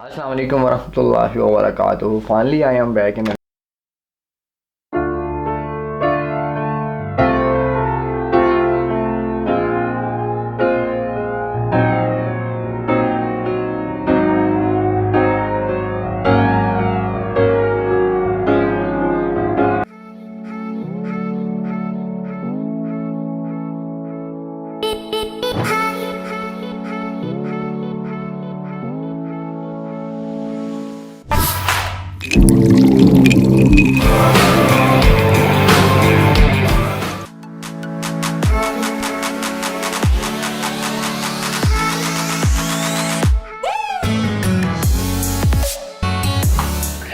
Assalamu alaikum warahmatullahi wabarakatuh. Finally, I am back in.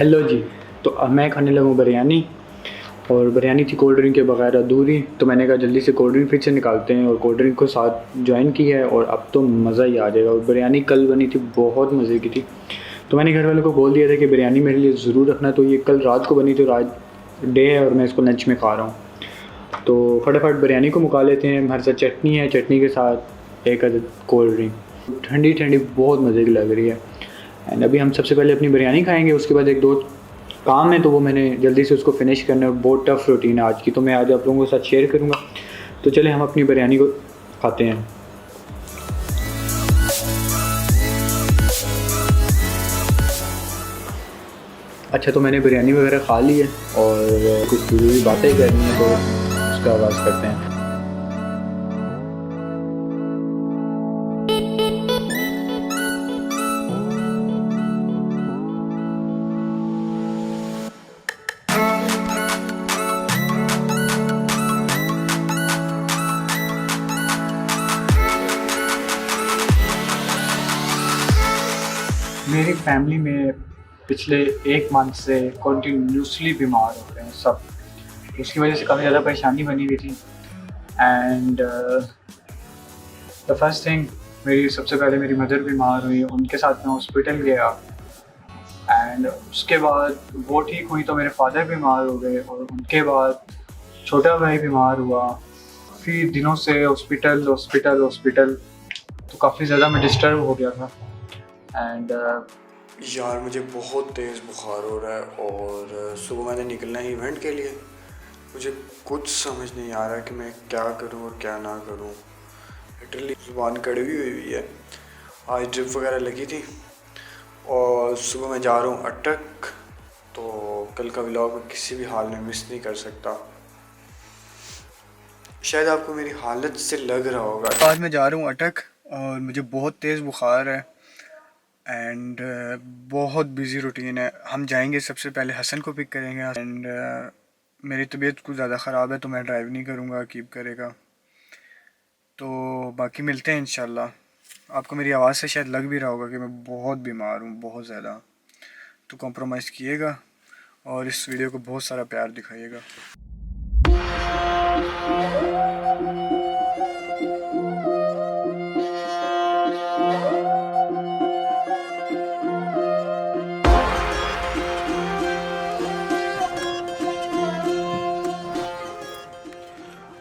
Hello जी। तो अब मैं खाने लगूँ बिरयानी, और बिरयानी थी कोल्ड ड्रिंक के बगैर अधूरी, तो मैंने कहा जल्दी से कोल्ड ड्रिंक फिर से निकालते हैं और कोल्ड ड्रिंक को साथ ज्वाइन की है और अब तो मज़ा ही आ जाएगा। और बिरयानी कल बनी थी, बहुत मज़े की थी। तो मैंने घर वालों को बोल दिया था कि बिरयानी मेरे लिए ज़रूर रखना। तो ये कल रात को बनी थी, रात डे है और मैं इसको लंच में खा रहा हूँ। तो फटाफट बिरयानी को मुका लेते हैं। हमारे साथ चटनी है, चटनी के साथ एक अदद कोल्ड ड्रिंक ठंडी ठंडी बहुत मज़े की लग रही है। एंड अभी हम सबसे पहले अपनी बिरयानी खाएंगे, उसके बाद एक दो काम है तो वो मैंने जल्दी से उसको फिनिश करना है। बहुत टफ रूटीन है आज की, तो मैं आज आप लोगों के साथ शेयर करूँगा। तो चले हम अपनी बिरयानी को खाते हैं। अच्छा, तो मैंने बिरयानी वगैरह खा ली है और कुछ ज़रूरी बातें करनी है, तो उसका आगाज़ करते हैं। मेरी फैमिली में पिछले एक मंथ से कंटिन्यूसली बीमार हो रहे हैं सब। उसकी वजह से काफ़ी ज़्यादा परेशानी बनी हुई थी। एंड द फर्स्ट थिंग, मेरी सबसे पहले मेरी मदर बीमार हुई, उनके साथ मैं हॉस्पिटल गया। एंड उसके बाद वो ठीक हुई तो मेरे फादर बीमार हो गए, और उनके बाद छोटा भाई बीमार हुआ। काफ़ी दिनों से हॉस्पिटल हॉस्पिटल हॉस्पिटल, तो काफ़ी ज़्यादा मैं डिस्टर्ब हो गया था। एंड यार मुझे बहुत तेज़ बुखार हो रहा है और सुबह मैंने निकलना है इवेंट के लिए। मुझे कुछ समझ नहीं आ रहा कि मैं क्या करूं और क्या ना करूं। लिटरली ज़ुबान कड़वी हुई है। आज ड्रिप वगैरह लगी थी और सुबह मैं जा रहा हूं अटक, तो कल का व्लॉग मैं किसी भी हाल में मिस नहीं कर सकता। शायद आपको मेरी हालत से लग रहा होगा। आज मैं जा रहा हूँ अटक और मुझे बहुत तेज़ बुखार है एंड बहुत बिज़ी रूटीन है। हम जाएंगे, सबसे पहले हसन को पिक करेंगे। एंड मेरी तबीयत कुछ ज़्यादा ख़राब है तो मैं ड्राइव नहीं करूँगा, कीप करेगा। तो बाकी मिलते हैं इंशाल्लाह। आपको मेरी आवाज़ से शायद लग भी रहा होगा कि मैं बहुत बीमार हूँ, बहुत ज़्यादा। तो कॉम्प्रोमाइज़ किएगा और इस वीडियो को बहुत सारा प्यार दिखाइएगा।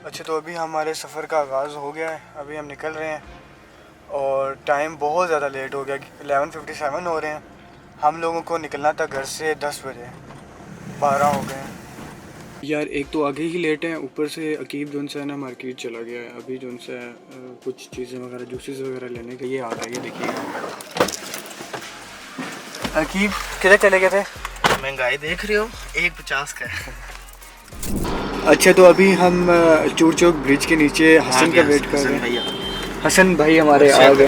अच्छा, तो अभी हमारे सफ़र का आगाज़ हो गया है। अभी हम निकल रहे हैं और टाइम बहुत ज़्यादा लेट हो गया, 11:57 हो रहे हैं। हम लोगों को निकलना था घर से 10 बजे, 12 हो गए हैं। यार एक तो आगे ही लेट है, ऊपर से अकीब जोन से है ना मार्केट चला गया है। अभी जोन से कुछ चीज़ें वगैरह जूसेस वगैरह लेने के लिए आ रहा है, ये देखिए। अकीब किधर चले गए थे? महंगाई देख रही हो, 1.50 का है। अच्छा, तो अभी हम चूर चौक ब्रिज के नीचे हसन का वेट कर रहे हैं। हसन भाई हमारे आ गए।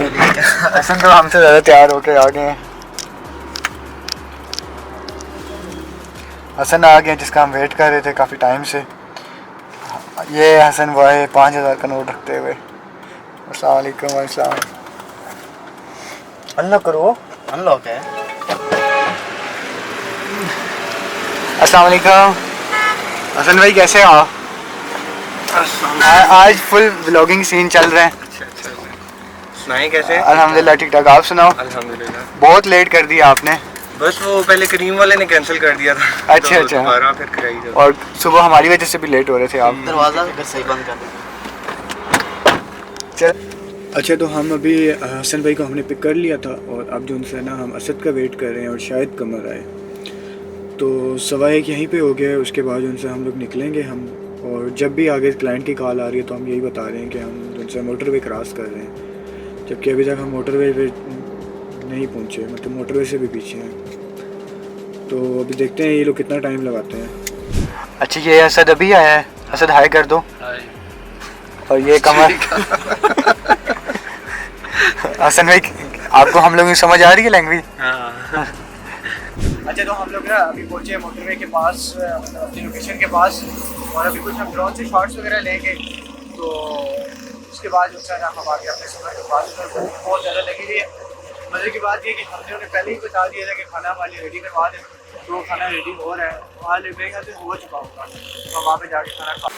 हसन तो हमसे ज़्यादा तैयार होके आ गए हैं। हसन आ गए जिसका हम वेट कर रहे थे काफ़ी टाइम से। ये हसन भाई 5,000 का नोट रखते हुए। अस्सलाम वालेकुम। अस्सलाम। अनलॉक करो। अनलॉक है। अस्सलाम वालेकुम। हसन भाई कैसे हो आप? आज फुल व्लॉगिंग सीन चल रहे हैं। अच्छा, सुनाए कैसे? अल्हम्दुलिल्लाह ठीक ठाक, आप सुनाओ? अल्हम्दुलिल्लाह। बहुत लेट कर दिया आपने। बस वो पहले करीम वाले ने कैंसिल कर दिया था। अच्छा तो अच्छा। दोबारा फिर कराई जब। और सुबह हमारी वजह से भी लेट हो रहे थे आप। दरवाज़ा अगर सही बंद कर दे। चल अच्छा, तो हम अभी हसन भाई को हमने पिक कर लिया था और अब जो उनसे ना हम असद का वेट कर रहे हैं और शायद कमर आए। तो सवा एक यहीं पे हो गया है, उसके बाद उनसे हम लोग निकलेंगे हम। और जब भी आगे क्लाइंट की कॉल आ रही है तो हम यही बता रहे हैं कि हम उनसे मोटरवे क्रॉस कर रहे हैं, जबकि अभी तक हम मोटरवे पे नहीं पहुँचे, मतलब मोटरवे से भी पीछे हैं। तो अभी देखते हैं ये लोग कितना टाइम लगाते हैं। अच्छा, ये असद अभी आया है। असद हाय कर दो। और ये कमर हसन भाई, आपको हम लोगों की समझ आ रही है लैंग्वेज? हाँ। अच्छा, तो हम लोग ना अभी पहुंचे मोटरवे के पास, मतलब अपनी लोकेशन के पास, और अभी कुछ हम ड्रोन से शॉट्स वगैरह लेंगे। तो उसके बाद जो है ना हम आगे अपने समय के पास बहुत ज़्यादा लगी हुई है। मज़े की बात ये कि हमने उन्हें पहले ही बता दिया था कि खाना हमारे रेडी करवा दें, तो खाना रेडी हो रहा है, वहाँ मेरे ख्याल से हो चुका होगा, तो हम वहाँ पर जाके खाना खा।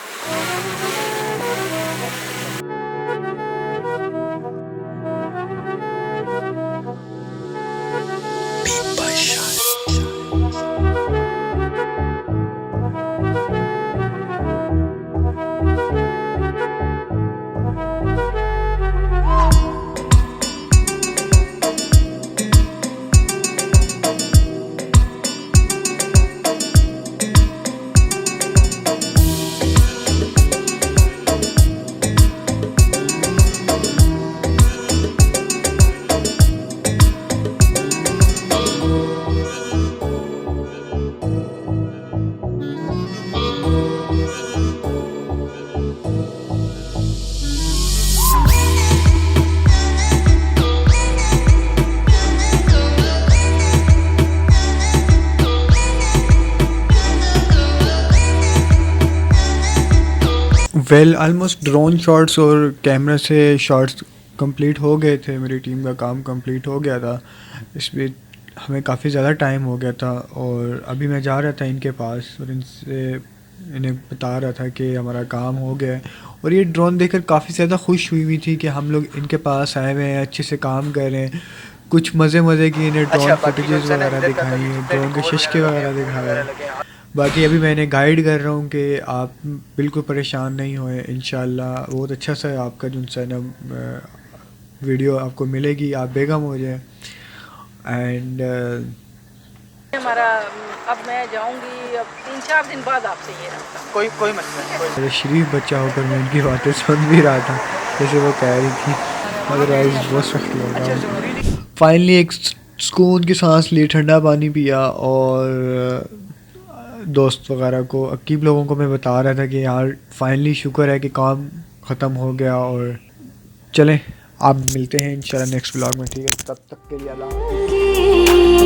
वेल ऑलमोस्ट ड्रोन शॉट्स और कैमरा से शॉट्स कंप्लीट हो गए थे, मेरी टीम का काम कंप्लीट हो गया था। इसमें हमें काफ़ी ज़्यादा टाइम हो गया था और अभी मैं जा रहा था इनके पास और इन्हें बता रहा था कि हमारा काम हो गया है। और ये ड्रोन देखकर काफ़ी ज़्यादा खुश हुई थी कि हम लोग इनके पास आए हुए हैं, अच्छे से काम कर रहे हैं। कुछ मज़े की इन्हें ड्रोन फुटेजेस वगैरह दिखाई हैं, ड्रोन के शिश्के वगैरह दिखाए हैं। बाकी अभी मैं इन्हें गाइड कर रहा हूँ कि आप बिल्कुल परेशान नहीं होए, इंशाल्लाह बहुत अच्छा सा आपका जो है ना वीडियो आपको मिलेगी, आप बेगम हो जाए। एंड हमारा अब मैं जाऊंगी, अब 3-4 दिन बाद आपसे ये रहा। कोई मसला नहीं। शरीफ बच्चा होकर मैं इनकी बातें सुन भी रहा था जैसे वो कह रही थी, अदरवाइज बहुत सख्त लग रहा है। फाइनली एक सुकून की सांस ली, ठंडा पानी पिया और दोस्त वगैरह को, अकीब लोगों को मैं बता रहा था कि यार फाइनली शुक्र है कि काम ख़त्म हो गया। और चलें आप मिलते हैं इंशाल्लाह नेक्स्ट व्लॉग में, ठीक है? तब तक के लिए अल्लाह।